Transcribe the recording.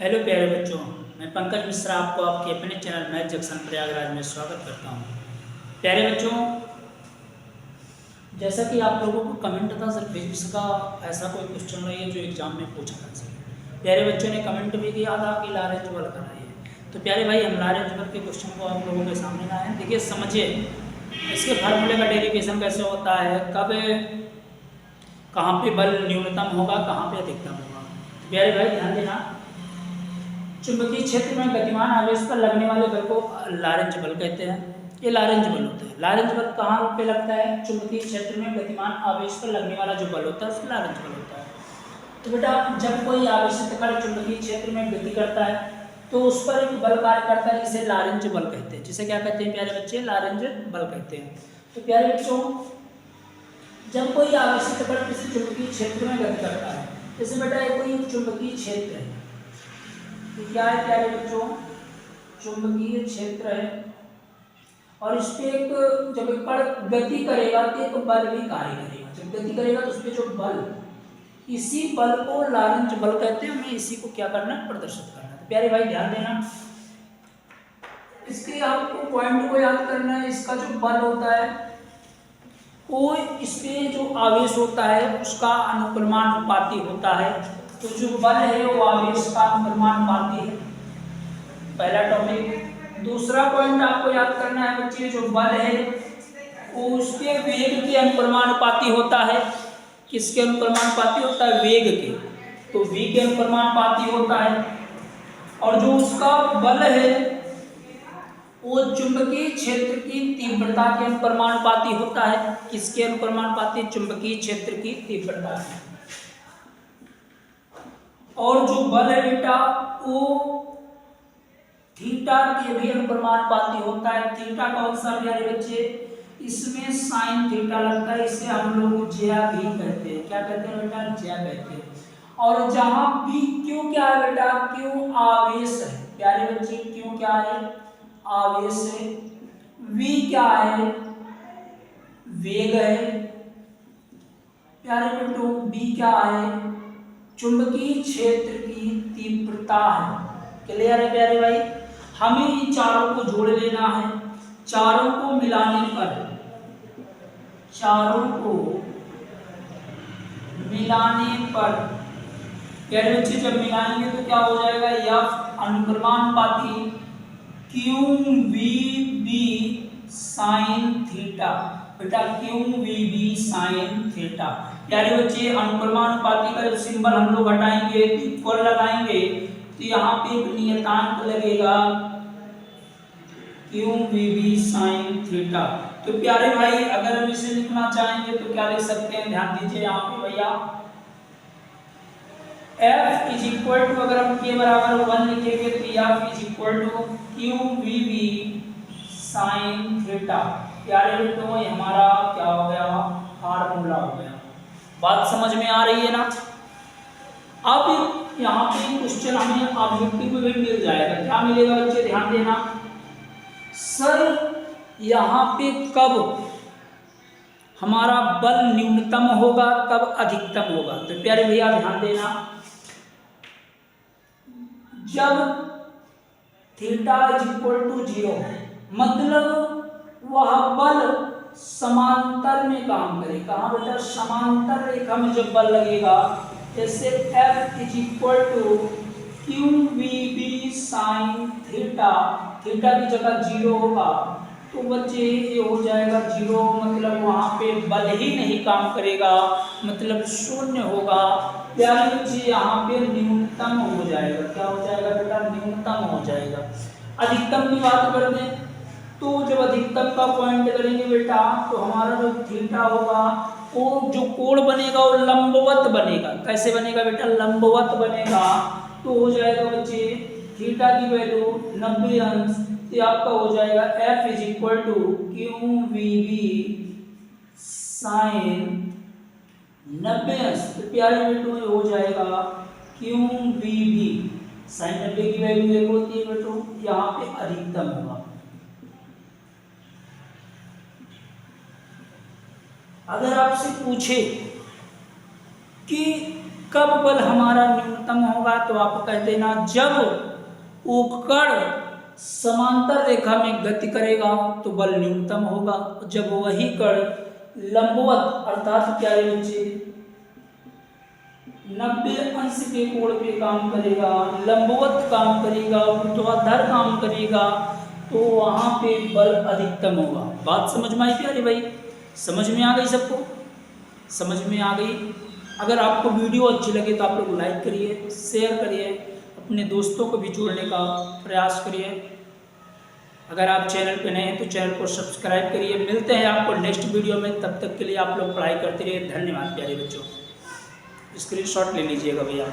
Hello प्यारे बच्चों, मैं पंकज मिश्रा आपको आपके अपने चैनल मैथ जंक्शन प्रयागराज में स्वागत करता हूँ। प्यारे बच्चों, जैसा कि आप लोगों को कमेंट था सर फिजिक्स का ऐसा कोई क्वेश्चन नहीं है जो एग्जाम में पूछा जा सके। प्यारे बच्चों ने कमेंट भी किया था कि लॉरेंज बल कराइए। तो प्यारे भाई, हम लॉरेंज बल के क्वेश्चन को आप लोगों के सामने लाए हैं। देखिए, समझिए इसके फार्मूले का डेरिवेशन कैसे होता है, कब कहाँ पे बल न्यूनतम होगा, कहाँ पे अधिकतम होगा। तो प्यारे भाई ध्यान देना, चुंबकीय क्षेत्र में गतिमान आवेश पर लगने वाले बल को लॉरेंज बल कहते हैं। ये लॉरेंज बल होता है। लॉरेंज बल कहाँ पे लगता है? चुंबकीय क्षेत्र में गतिमान आवेश पर लगने वाला जो बल होता है उसको लॉरेंज बल होता है। तो बेटा, जब कोई आवेशित कण चुंबकीय क्षेत्र में गति करता है तो उस पर एक बल कार्य करता है जिसे लॉरेंज बल कहते हैं। जिसे क्या कहते हैं प्यारे बच्चे? लॉरेंज बल कहते हैं। तो प्यारे बच्चों, जब कोई आवेशित कण किसी चुंबकीय क्षेत्र में गति करता है, जैसे बेटा ये कोई चुंबकीय क्षेत्र है, तो क्या है प्यारे बच्चों? चुंबकीय क्षेत्र है और इस पे एक जब एक कण गति करेगा तो एक बल भी कार्य करेगा। जब गति करेगा तो उस पे जो बल, इसी बल को लॉरेंज बल कहते हैं। हमें इसी को क्या करना है? प्रदर्शित करना है। तो प्यारे भाई ध्यान देना, इसके आपको पॉइंट को याद करना है। इसका जो बल होता है वो इस पे जो आवेश होता है उसका अनुक्रमानुपाती होता है। तो जो बल है वो आवेश का अनुक्रमानुपाती है, पहला टॉपिक। दूसरा पॉइंट आपको याद करना है बच्चे, जो बल है वो उसके वेग के अनुक्रमानुपाती होता है। किसके अनुक्रमानुपाती होता है? वेग के। तो v के अनुक्रमानुपाती होता है। और जो उसका बल है वो चुंबकीय क्षेत्र की तीव्रता के अनुक्रमानुपाती होता है। किसके अनुक्रमानुपाती? चुंबकीय क्षेत्र की तीव्रता। और जो बल है बेटा वो थीटा के भी अनुक्रमानुपाती होता है। थीटा कौन सा प्यारे बच्चे? इसमें साइन थीटा लगता है, इसे हम लोग ज्या भी कहते हैं। क्या कहते हैं बेटा? ज्या कहते हैं। और जहां भी क्यू क्या है बेटा? क्यू आवेश है प्यारे बच्चे। क्यू क्या है? आवेश है। वी क्या है? वेग है प्यारे बेटो। बी क्या है? चुंबकीय क्षेत्र की तीव्रता है। क्लियर है प्यारे भाई? हमें इन चारों को जोड़ लेना है। चारों को मिलाने पर, चारों को मिलाने पर प्यारे बच्चे जब मिलाएंगे तो क्या हो जाएगा? एफ अनुक्रमानुपाती q we B sine theta. बेटा q we B sine theta. प्यारे बच्चे, अनुक्रमानुपाती का जब सिंबल हम लोग हटाएंगे, इक्वल लगाएंगे, तो यहाँ पे एक नियतांक लगेगा Q we B sine theta. तो प्यारे भाई, अगर हम इसे लिखना चाहेंगे तो क्या लिख सकते हैं? ध्यान दीजिए यहाँ पे भैया, F इज इक्वल टू, अगर हम के बराबर 1 लिखेंगे तो F is equal to Q we B sine theta. प्यारे बेटो, ये हमारा क्या हो गया? फार्मूला हो गया। बात समझ में आ रही है ना? अब यहाँ पे क्वेश्चन हमें ऑब्जेक्टिव में भी मिल जाएगा। क्या मिलेगा बच्चे? ध्यान देना सर, यहाँ पे कब हमारा बल न्यूनतम होगा, कब अधिकतम होगा? तो प्यारे भैया ध्यान देना, जब थीटा इज इक्वल टू 0, मतलब वह बल समांतर में काम करे। कहाँ बेटा? समांतर रेखा में जब बल लगेगा, जैसे F is equal to Q we B sine theta, theta की जगह 0 होगा तो बच्चे ये हो जाएगा 0, मतलब वहाँ पे बल ही नहीं काम करेगा, मतलब शून्य होगा। प्यारे बच्चे, यहाँ पे न्यूनतम हो जाएगा। क्या हो जाएगा बेटा? न्यूनतम हो जाएगा। अधिकतम की बात कर दें तो जब अधिकतम का पॉइंट करेंगे बेटा तो हमारा जो थीटा होगा वो जो कोण बनेगा वो लंबवत बनेगा। कैसे बनेगा बेटा? लंबवत बनेगा। तो हो जाएगा बच्चे थीटा की वैल्यू 90 अंश, तो आपका हो जाएगा F is equal to Q we B sine 90 अंश। तो प्यारे बेटो ये हो जाएगा क्यू वी बी साइन 90 की वैल्यू एक होती है बेटो, यहाँ पे अधिकतम होगा। अगर आपसे पूछे कि कब बल हमारा न्यूनतम होगा, तो आप कह देना जब वो कण समांतर रेखा में गति करेगा तो बल न्यूनतम होगा। जब वही कण लंबवत अर्थात क्या है बच्चे 90 अंश के कोण पे काम करेगा, लंबवत काम करेगा, ऊर्ध्वाधर काम करेगा, तो वहां पे बल अधिकतम होगा। बात समझ में आई प्यारे भाई? समझ में आ गई सबको? समझ में आ गई? अगर आपको वीडियो अच्छी लगे तो आप लोग लाइक करिए, शेयर करिए, अपने दोस्तों को भी जोड़ने का प्रयास करिए। अगर आप चैनल पे नए हैं तो चैनल को सब्सक्राइब करिए। मिलते हैं आपको नेक्स्ट वीडियो में, तब तक के लिए आप लोग पढ़ाई करते रहिए। धन्यवाद प्यारे बच्चों। स्क्रीनशॉट ले लीजिएगा भैया।